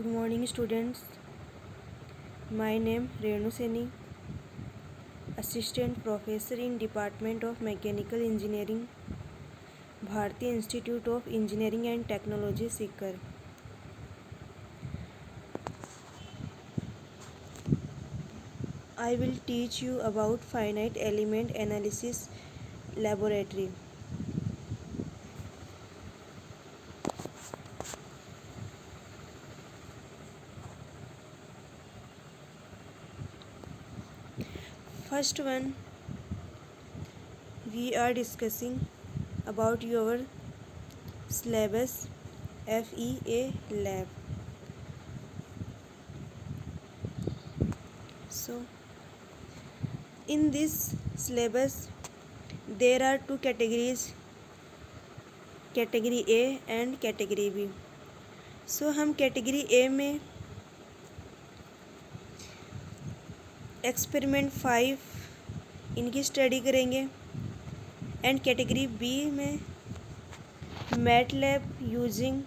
Good morning, students. My name Renu Seni, Assistant Professor in Department of Mechanical Engineering, Bharati Institute of Engineering and Technology, Sikar. I will teach you about finite element analysis laboratory. First one, we are discussing about your syllabus FEA lab. So in this syllabus there are two categories, category A and category B. So हम category A में experiment 5 इनकी study करेंगे and category B में MATLAB using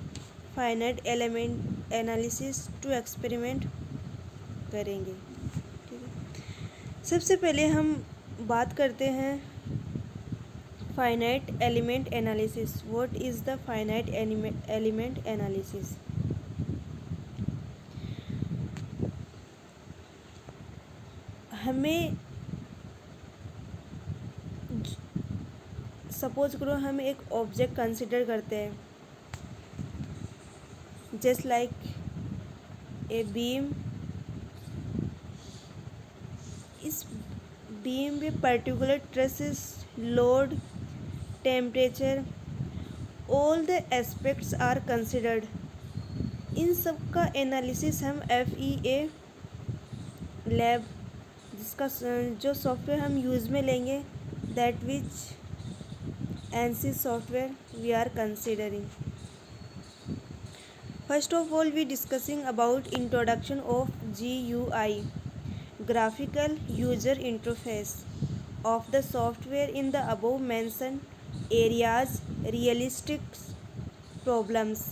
finite element analysis to experiment करेंगे. ठीक है, सबसे पहले हम बात करते हैं finite element analysis. What is the finite element analysis? हमें सपोज करो हम एक ऑब्जेक्ट कंसिडर करते हैं, जस्ट लाइक ए बीम. इस बीम में particular stresses, load, temperature, all the aspects are considered. इन सब का एनालिसिस हम FEA लैब, जिसका जो सॉफ्टवेयर हम यूज़ में लेंगे, that which ANSYS software we are considering. First of all we discussing about introduction of GUI, graphical user interface of the software in the above mentioned areas, realistic problems.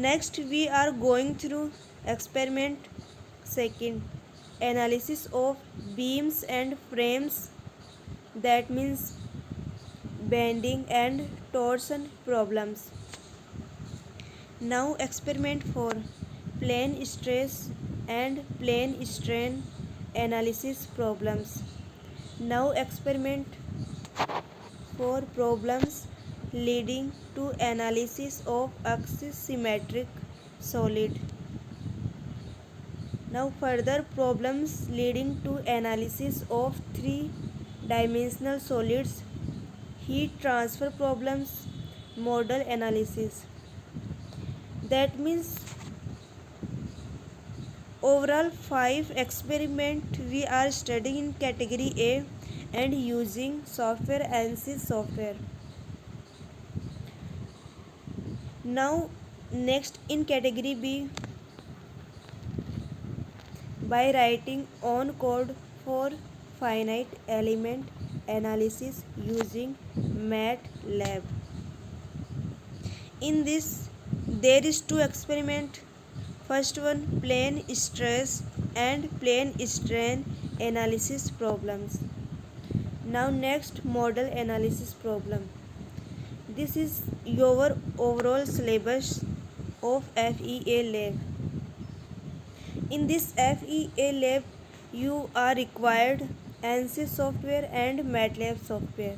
Next we are going through experiment. Second, analysis of beams and frames, that means bending and torsion problems. Now experiment 4, plane stress and plane strain analysis problems. Now experiment 4, problems leading to analysis of axisymmetric solid. Now further problems leading to analysis of 3-dimensional solids, heat transfer problems, model analysis. That means overall 5 experiment we are studying in category A and using software ANSYS software. Now next in category B, by writing on code for finite element analysis using MATLAB. In this there is 2 experiment. First one, plane stress and plane strain analysis problems. Now next, model analysis problem. This is your overall syllabus of FEA lab. In this FEA lab you are required ANSYS software and MATLAB software.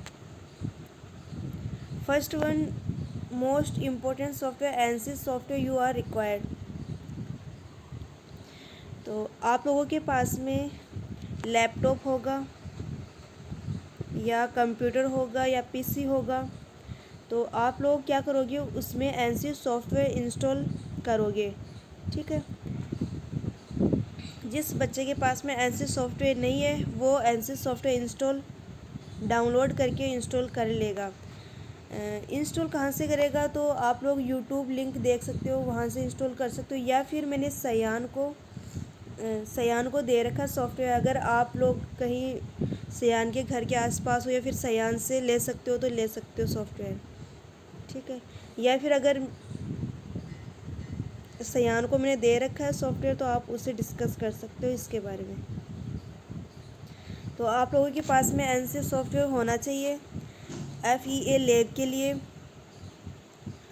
First one, most important software ANSYS software you are required. तो आप लोगों के पास में laptop होगा या computer होगा या PC होगा, तो आप लोग क्या करोगे, उसमें ANSYS सॉफ्टवेयर इंस्टॉल करोगे. ठीक है, जिस बच्चे के पास में ANSYS सॉफ्टवेयर नहीं है वो ANSYS सॉफ्टवेयर इंस्टॉल डाउनलोड करके इंस्टॉल कर लेगा. इंस्टॉल कहाँ से करेगा, तो आप लोग यूट्यूब लिंक देख सकते हो, वहाँ से इंस्टॉल कर सकते हो, या फिर मैंने सयान को दे रखा सॉफ्टवेयर. अगर आप लोग कहीं सयान के घर के आसपास हो या फिर सयान से ले सकते हो तो ले सकते हो सॉफ्टवेयर. ठीक है, या फिर अगर सयान को मैंने दे रखा है सॉफ्टवेयर, तो आप उससे डिस्कस कर सकते हो इसके बारे में। तो आप लोगों के पास में एनसीएस सॉफ्टवेयर होना चाहिए FEA लैब के लिए।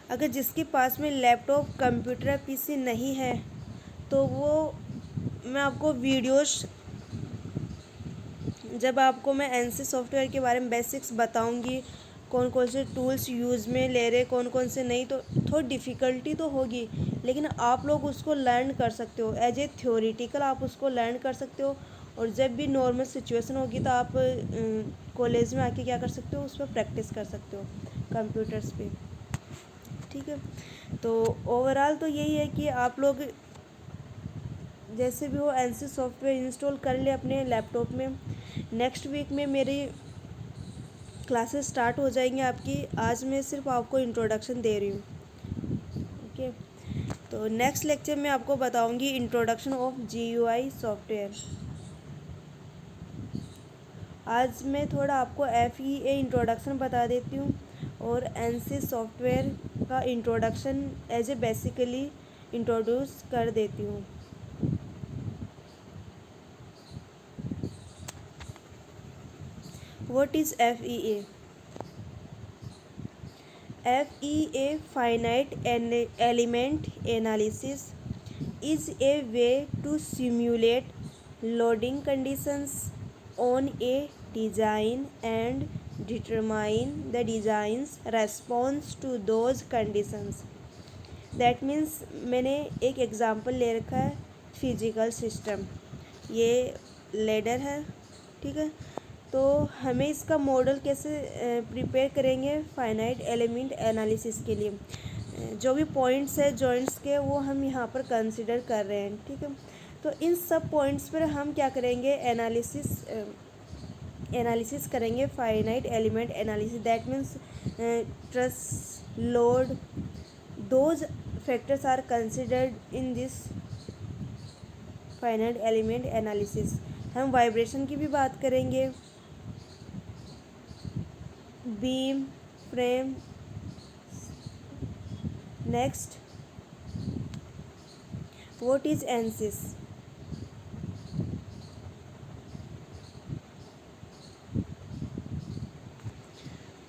अगर जिसके पास में लैपटॉप, कंप्यूटर या PC नहीं है तो वो मैं आपको वीडियोस, जब आपको मैं एनसीएस सॉफ्टवेयर के बारे में बेसिक्स बताऊंगी, कौन कौन से टूल्स यूज़ में ले रहे, कौन कौन से नहीं, तो थोड़ी डिफ़िकल्टी तो होगी, लेकिन आप लोग उसको लर्न कर सकते हो। एज ए थ्योरेटिकल आप उसको लर्न कर सकते हो, और जब भी नॉर्मल सिचुएशन होगी तो आप कॉलेज में आके क्या कर सकते हो, उस पर प्रैक्टिस कर सकते हो कंप्यूटर्स पे। ठीक है, तो ओवरऑल तो यही है कि आप लोग जैसे भी हो एनसीएस सॉफ्टवेयर इंस्टॉल कर ले अपने लैपटॉप में। नेक्स्ट वीक में मेरी क्लासेस स्टार्ट हो जाएंगी आपकी। आज मैं सिर्फ आपको इंट्रोडक्शन दे रही हूँ। ओके, तो नेक्स्ट लेक्चर में आपको बताऊंगी इंट्रोडक्शन ऑफ GUI सॉफ्टवेयर। आज मैं थोड़ा आपको FEA इंट्रोडक्शन बता देती हूँ और एनसीएस सॉफ्टवेयर का introduction as a basically introduce कर देती हूँ। What is FEA? FEA, finite element analysis, is a way to simulate loading conditions on a design and determine the design's response to those conditions. That means मैंने एक example ले रखा है physical system, ये ladder है, ठीक है। तो हमें इसका मॉडल कैसे प्रिपेयर करेंगे फाइनाइट एलिमेंट एनालिसिस के लिए। जो भी पॉइंट्स है जॉइंट्स के वो हम यहाँ पर कंसिडर कर रहे हैं, ठीक है। तो इन सब पॉइंट्स पर हम क्या करेंगे, एनालिसिस करेंगे finite element analysis. That means truss, load, those factors are considered in this finite element analysis. हम वाइब्रेशन की भी बात करेंगे, beam, frame. Next, what is ANSYS?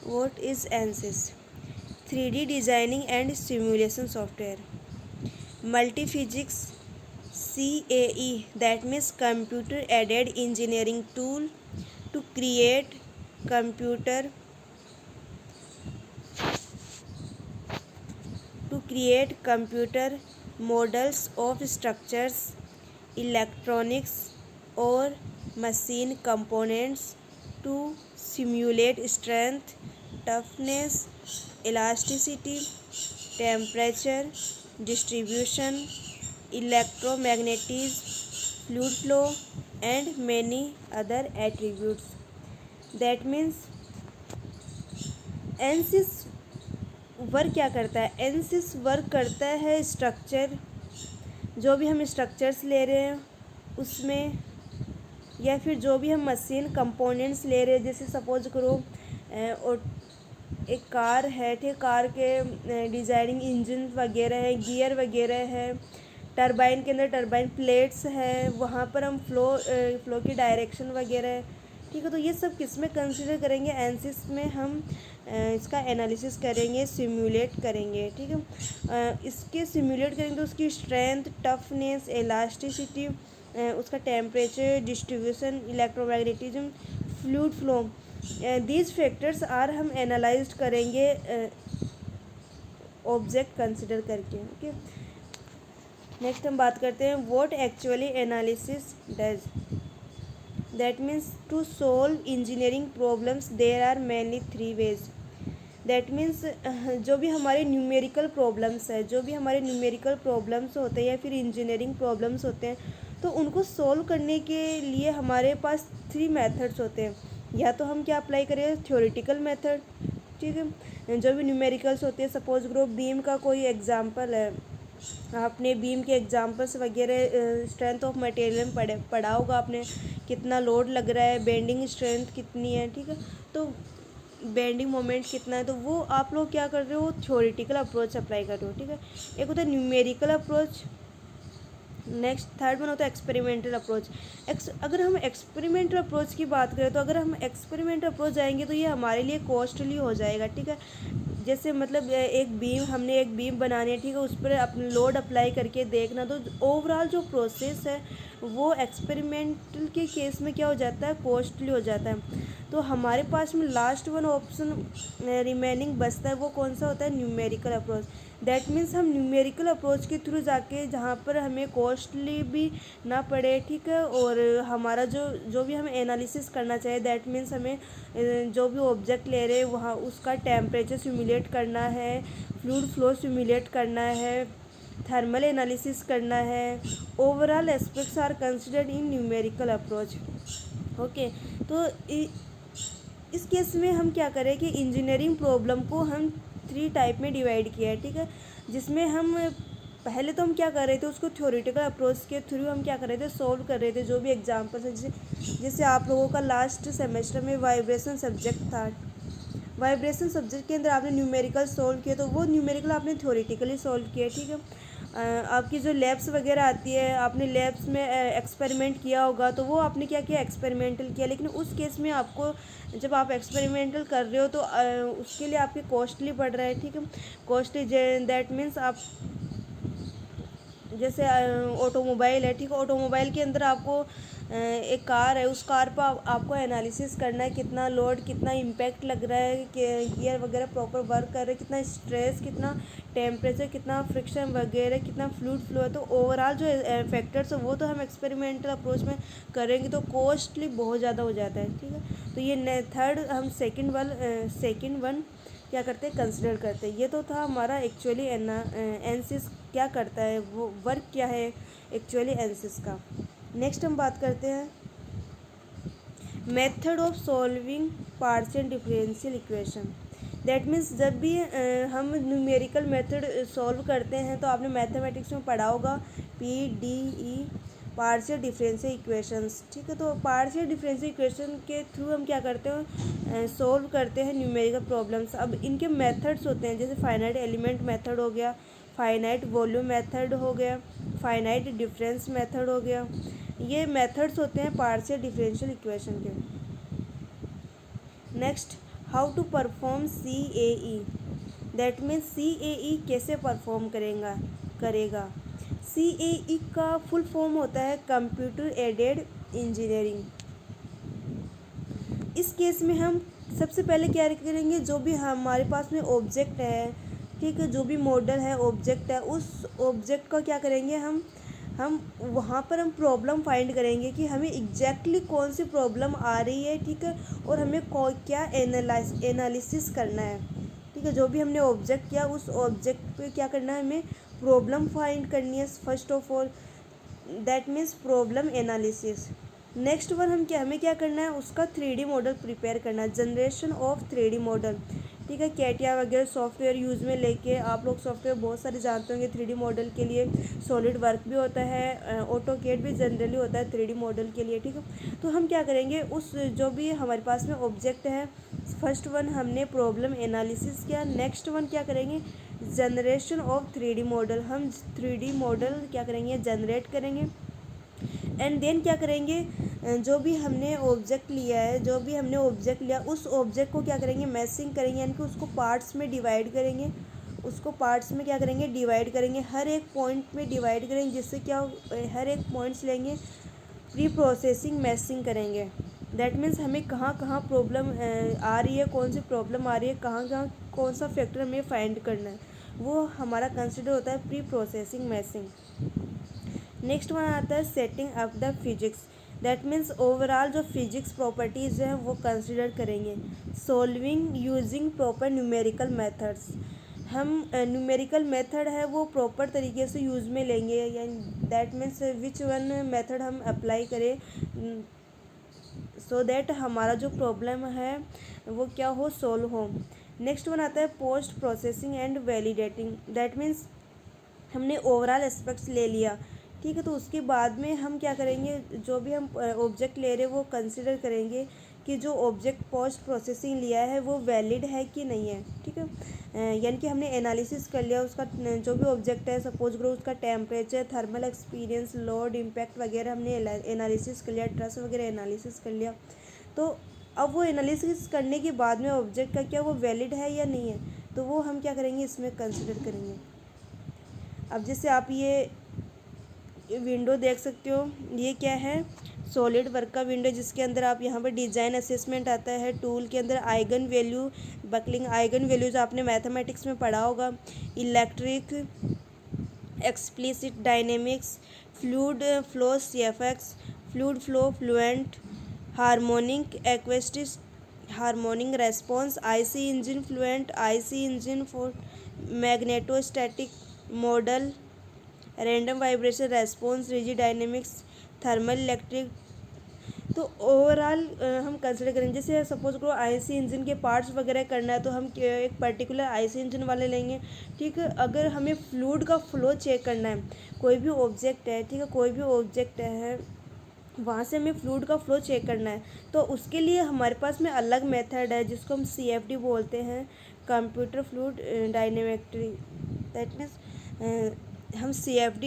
What is ANSYS? 3D designing and simulation software, multi physics CAE, that means computer aided engineering tool to create computer models of structures, electronics or machine components to simulate strength, toughness, elasticity, temperature, distribution, electromagnetism, fluid flow and many other attributes. That means ANSYS work क्या करता है? एनसिस work करता है structure, जो भी हम structures ले रहे हैं उसमें, या फिर जो भी हम मशीन कंपोनेंट्स ले रहे हैं, जैसे सपोज करो और एक कार है, ठीक, कार के डिज़ाइनिंग इंजन वगैरह है, गियर वगैरह है, टरबाइन के अंदर टरबाइन प्लेट्स है, वहाँ पर हम फ्लो की डायरेक्शन वगैरह है, ठीक है। तो ये सब किस में कंसिडर करेंगे? एनसिस में हम इसका एनालिसिस करेंगे, सिमुलेट करेंगे, ठीक है। इसके सिमुलेट करेंगे तो उसकी स्ट्रेंथ, टफनेस, एलास्टिसिटी, उसका temperature, distribution, electromagnetism, fluid flow, these factors are हम एनालाइज करेंगे ऑब्जेक्ट कंसिडर करके। ओके, नेक्स्ट हम बात करते हैं what actually analysis does. That means to solve engineering problems there are mainly 3 ways. That means जो भी हमारे न्यूमेरिकल प्रॉब्लम्स है, जो भी हमारे न्यूमेरिकल प्रॉब्लम्स होते हैं या फिर इंजीनियरिंग प्रॉब्लम्स होते हैं, तो उनको सॉल्व करने के लिए हमारे पास 3 मेथड्स होते हैं। या तो हम क्या अप्लाई करें, थ्योरेटिकल मेथड, ठीक है। जो भी न्यूमेरिकल्स होते हैं, सपोज करो बीम का कोई एग्जांपल है, आपने बीम के एग्जांपल्स वगैरह स्ट्रेंथ ऑफ मटेरियल में पढ़ा होगा आपने, कितना लोड लग रहा है, बेंडिंग स्ट्रेंथ कितनी है, ठीक है। तो बेंडिंग मोमेंट कितना है, तो वो आप लोग क्या कर रहे हो, थ्योरेटिकल अप्रोच अप्लाई कर रहे हो, ठीक है। एक होता है numerical approach, next third one होता है एक्सपेरिमेंटल अप्रोच। अगर हम एक्सपेरिमेंटल अप्रोच की बात करें, तो अगर हम एक्सपेरिमेंटल अप्रोच जाएंगे तो ये हमारे लिए कॉस्टली हो जाएगा, ठीक है। जैसे मतलब हमने एक बीम बनानी है, ठीक है, उस पर अपने लोड अप्लाई करके देखना, तो ओवरऑल जो प्रोसेस है वो एक्सपेरिमेंटल के केस में क्या हो जाता है, कॉस्टली हो जाता है। तो हमारे पास में लास्ट वन ऑप्शन रिमेनिंग बचता है, वो कौन सा होता है, न्यूमेरिकल अप्रोच। दैट मीन्स हम न्यूमेरिकल अप्रोच के थ्रू जाके जहाँ पर हमें कॉस्टली भी ना पड़े, ठीक है, और हमारा जो भी हमें एनालिसिस करना चाहिए, दैट मीन्स हमें जो भी ऑब्जेक्ट ले रहे हैं वहाँ उसका टेम्परेचर सिमुलेट करना है, फ्लूइड फ्लो सिमुलेट करना है, थर्मल एनालिसिस करना है, overall aspects are considered in numerical approach. Okay, तो इस केस में हम क्या करें कि इंजीनियरिंग प्रॉब्लम को हम 3 टाइप में डिवाइड किया है, ठीक है, जिसमें हम पहले तो हम क्या कर रहे थे, उसको थ्योरेटिकल अप्रोच के थ्रू हम क्या कर रहे थे, सॉल्व कर रहे थे जो भी एग्जाम्पल्स हैं। जैसे आप लोगों का लास्ट सेमेस्टर में वाइब्रेशन सब्जेक्ट था, वाइब्रेशन सब्जेक्ट के अंदर आपने न्यूमेरिकल सॉल्व किया, तो वो न्यूमेरिकल आपने थ्योरेटिकली सॉल्व किया, ठीक है। आपकी जो लैब्स वगैरह आती है, आपने लैब्स में एक्सपेरिमेंट किया होगा, तो वो आपने क्या किया, एक्सपेरिमेंटल किया। लेकिन उस केस में आपको जब आप एक्सपेरिमेंटल कर रहे हो तो उसके लिए आपके कॉस्टली पड़ रहा है, ठीक है, कॉस्टली। दैट मीन्स आप जैसे ऑटोमोबाइल है, ठीक है, ऑटोमोबाइल के अंदर आपको एक कार है, उस कार पर आपको एनालिसिस करना है, कितना लोड, कितना इम्पैक्ट लग रहा है, कि गियर वगैरह प्रॉपर वर्क कर रहे हैं, कितना स्ट्रेस, कितना टेम्परेचर, कितना फ्रिक्शन वगैरह, कितना फ्लूइड फ्लो है। तो ओवरऑल जो फैक्टर्स है वो तो हम एक्सपेरिमेंटल अप्रोच में करेंगे तो कॉस्टली बहुत ज़्यादा हो जाता है, ठीक है। तो ये थर्ड हम सेकेंड वन क्या करते हैं, कंसिडर करते हैं। ये तो था हमारा एक्चुअली एनसिस क्या करता है, वो वर्क क्या है एक्चुअली एनसिस का। नेक्स्ट हम बात करते हैं method of solving partial differential equation. That means जब भी हम न्यूमेरिकल मेथड सॉल्व करते हैं तो आपने मैथमेटिक्स में पढ़ा होगा PDE, पार्शियल डिफरेंशियल इक्वेशंस, ठीक है। तो पार्शियल डिफरेंशियल इक्वेशन के थ्रू हम क्या करते हैं, सॉल्व करते हैं न्यूमेरिकल प्रॉब्लम्स। अब इनके मेथड्स होते हैं, जैसे फाइनाइट एलिमेंट मेथड हो गया, फाइनाइट वॉल्यूम मेथड हो गया, फाइनाइट डिफरेंस मेथड हो गया। ये मेथड्स होते हैं पार्शियल डिफरेंशियल इक्वेशन के। Next, how to perform CAE। That means CAE कैसे परफॉर्म करेगा। CAE का फुल फॉर्म होता है कंप्यूटर एडेड इंजीनियरिंग। इस केस में हम सबसे पहले क्या करेंगे, जो भी हमारे पास में ऑब्जेक्ट है, ठीक है, जो भी मॉडल है, ऑब्जेक्ट है, उस ऑब्जेक्ट का क्या करेंगे, हम वहाँ पर हम प्रॉब्लम फाइंड करेंगे कि हमें एग्जैक्टली कौन सी प्रॉब्लम आ रही है, ठीक है, और हमें क्या एनालिसिस करना है, ठीक है। जो भी हमने ऑब्जेक्ट किया उस ऑब्जेक्ट पे क्या करना है, हमें प्रॉब्लम फाइंड करनी है first of all, that means problem analysis. Next one हमें क्या करना है, उसका 3D मॉडल प्रिपेयर करना है, जनरेशन ऑफ 3D मॉडल, ठीक है। कैटिया वगैरह सॉफ्टवेयर यूज़ में लेके, आप लोग सॉफ्टवेयर बहुत सारे जानते होंगे 3D मॉडल के लिए। सॉलिड वर्क भी होता है, ऑटोकेड भी जनरली होता है 3D मॉडल के लिए, ठीक है। तो हम क्या करेंगे, उस जो भी हमारे पास में ऑब्जेक्ट है, फर्स्ट वन हमने प्रॉब्लम एनालिसिस किया, नेक्स्ट वन क्या करेंगे, जनरेशन ऑफ 3D मॉडल। हम 3D मॉडल क्या करेंगे, जनरेट करेंगे, एंड देन क्या करेंगे, जो भी हमने ऑब्जेक्ट लिया उस ऑब्जेक्ट को क्या करेंगे, मैशिंग करेंगे, यानी कि उसको पार्ट्स में डिवाइड करेंगे, हर एक पॉइंट में डिवाइड करेंगे, जिससे क्या हर एक पॉइंट्स लेंगे, प्री प्रोसेसिंग मैशिंग करेंगे। दैट मीन्स हमें कहाँ कहाँ प्रॉब्लम आ रही है, कौन सी प्रॉब्लम आ रही है, कहाँ कहाँ कौन सा फैक्टर हमें फाइंड करना है, वो हमारा कंसिडर होता है pre processing mashing. Next one आता है setting up the physics. That means overall जो फिजिक्स प्रॉपर्टीज़ हैं वो कंसिडर करेंगे। Solving using proper numerical methods. हम न्यूमेरिकल मेथड है वो प्रॉपर तरीके से यूज़ में लेंगे, या that means which one method हम अप्लाई करें सो दैट हमारा जो प्रॉब्लम है वो क्या हो, सॉल्व हो। नेक्स्ट वन आता है post processing and validating. That means हमने ओवरऑल एस्पेक्ट्स ले लिया, ठीक है, तो उसके बाद में हम क्या करेंगे, जो भी हम ऑब्जेक्ट ले रहे हैं वो कंसिडर करेंगे कि जो ऑब्जेक्ट पोस्ट प्रोसेसिंग लिया है वो वैलिड है कि नहीं है, ठीक है। यानी कि हमने एनालिसिस कर लिया उसका, जो भी ऑब्जेक्ट है, सपोज करो उसका temperature, thermal experience, load, impact वगैरह हमने एनालिसिस कर लिया, ट्रस्ट वगैरह एनालिसिस कर लिया। तो अब वो एनालिसिस करने के बाद में ऑब्जेक्ट का क्या वो वैलिड है या नहीं है, तो वो हम क्या करेंगे, इसमें कंसिडर करेंगे। अब जैसे आप ये विंडो देख सकते हो, ये क्या है, सॉलिड वर्क का विंडो, जिसके अंदर आप यहाँ पर डिज़ाइन असेसमेंट आता है। टूल के अंदर eigen value, buckling eigen values आपने मैथमेटिक्स में पढ़ा होगा। Electric, explicit dynamics, fluid flow CFX, fluid flow, Fluent, harmonic acoustics, harmonic response, IC engine, Fluent IC engine for magnetostatic model, random vibration response, rigid dynamics, thermal electric. तो overall हम consider करेंगे, जैसे suppose करो IC engine के parts वगैरह करना है तो हम एक पर्टिकुलर IC इंजन वाले लेंगे, ठीक है। अगर हमें फ्लूइड का फ्लो चेक करना है, कोई भी ऑब्जेक्ट है, ठीक है, कोई भी ऑब्जेक्ट है, वहाँ से हमें फ्लूइड का फ्लो चेक करना है, तो उसके लिए हमारे पास में अलग मेथड है जिसको हम CFD बोलते हैं, कंप्यूटर फ्लूइड डायनेमेट्री। दैट मीन्स हम CFD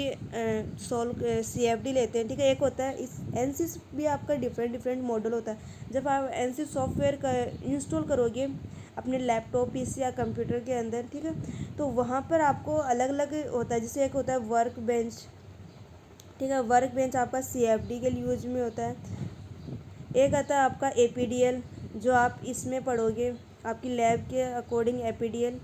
लेते हैं, ठीक है। एक होता है इस ANSYS भी आपका डिफरेंट मॉडल होता है। जब आप ANSYS सॉफ्टवेयर का इंस्टॉल करोगे अपने लैपटॉप, PC या कंप्यूटर के अंदर, ठीक है, तो वहाँ पर आपको अलग अलग होता है। जैसे एक होता है वर्क बेंच, ठीक है, वर्क बेंच आपका CFD के लिए यूज में होता है। एक आता है आपका APDL, जो आप इसमें पढ़ोगे आपकी लैब के अकॉर्डिंग। APDL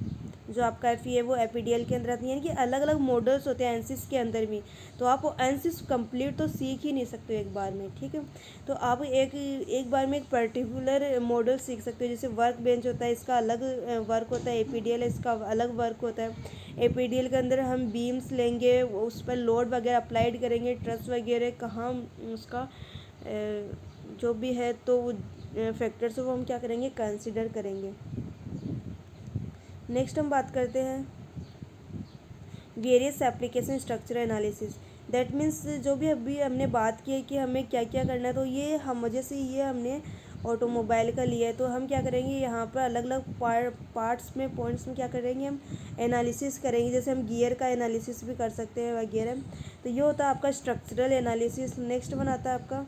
जो आपका FE है वो APDL के अंदर आती है, यानी कि अलग अलग मॉडल्स होते हैं ANSYS के अंदर भी। तो आप ANSYS कंप्लीट तो सीख ही नहीं सकते एक बार में, ठीक है। तो आप एक बार में एक पर्टिकुलर मॉडल सीख सकते हो। जैसे वर्क बेंच होता है, इसका अलग वर्क होता है, APDL इसका अलग वर्क होता है। APDL के अंदर हम बीम्स लेंगे, उस पर लोड वगैरह अप्लाइड करेंगे, ट्रस वगैरह कहाँ उसका जो भी है तो फैक्टर्स वो हम क्या करेंगे, कंसिडर करेंगे। नेक्स्ट हम बात करते हैं various application structure analysis. That means जो भी अभी हमने बात की है कि हमें क्या क्या करना है, तो ये हम जैसे ये हमने ऑटोमोबाइल का लिया है, तो हम क्या करेंगे, यहाँ पर अलग अलग पार्ट्स में, पॉइंट्स में क्या करेंगे, हम एनालिसिस करेंगे। जैसे हम गियर का एनालिसिस भी कर सकते हैं वगैरह। तो ये होता है आपका स्ट्रक्चरल एनालिसिस। नेक्स्ट वन आता है आपका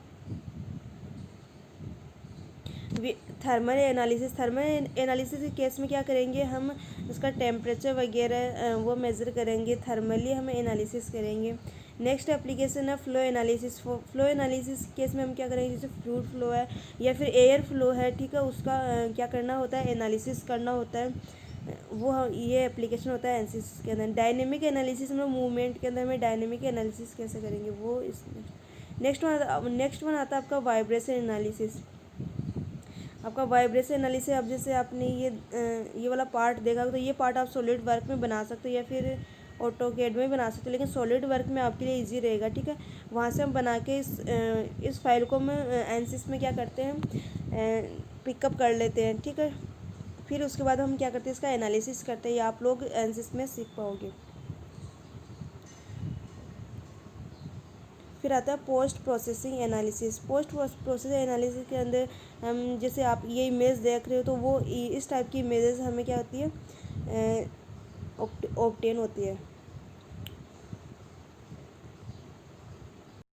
थर्मल एनालिसिस। थर्मल एनालिसिस के केस में क्या करेंगे, हम उसका टेम्परेचर वगैरह वो मेज़र करेंगे, थर्मली हम एनालिसिस करेंगे। नेक्स्ट एप्लीकेशन है flow analysis. Flow analysis case में हम क्या करेंगे, जैसे फ्लूइड फ्लो है या फिर एयर फ्लो है, ठीक है, उसका क्या करना होता है, एनालिसिस करना होता है। वो ये एप्लीकेशन होता है ANSYS के अंदर। डायनेमिक एनालिसिस में मूवमेंट के अंदर हमें डायनेमिक एनालिसिस कैसे करेंगे वो इसमें। नेक्स्ट वन आता है आपका वाइब्रेशन एनालिसिस। आपका वाइब्रेशन एनालिसिस, अब जैसे आपने ये वाला पार्ट देखा, तो ये पार्ट आप सॉलिड वर्क में बना सकते हो या फिर ऑटोकैड में बना सकते हो, लेकिन सॉलिड वर्क में आपके लिए इजी रहेगा, ठीक है। वहाँ से हम बना के इस फाइल को हम ANSYS में क्या करते हैं, पिकअप कर लेते हैं, ठीक है। फिर उसके बाद हम क्या करते हैं, इसका एनालिसिस करते हैं। ये आप लोग ANSYS में सीख पाओगे। फिर आता है post processing analysis. Post processing analysis के अंदर हम जैसे आप ये इमेज देख रहे हो, तो वो इस टाइप की इमेजेस हमें क्या होती है, ऑब्टेन होती है।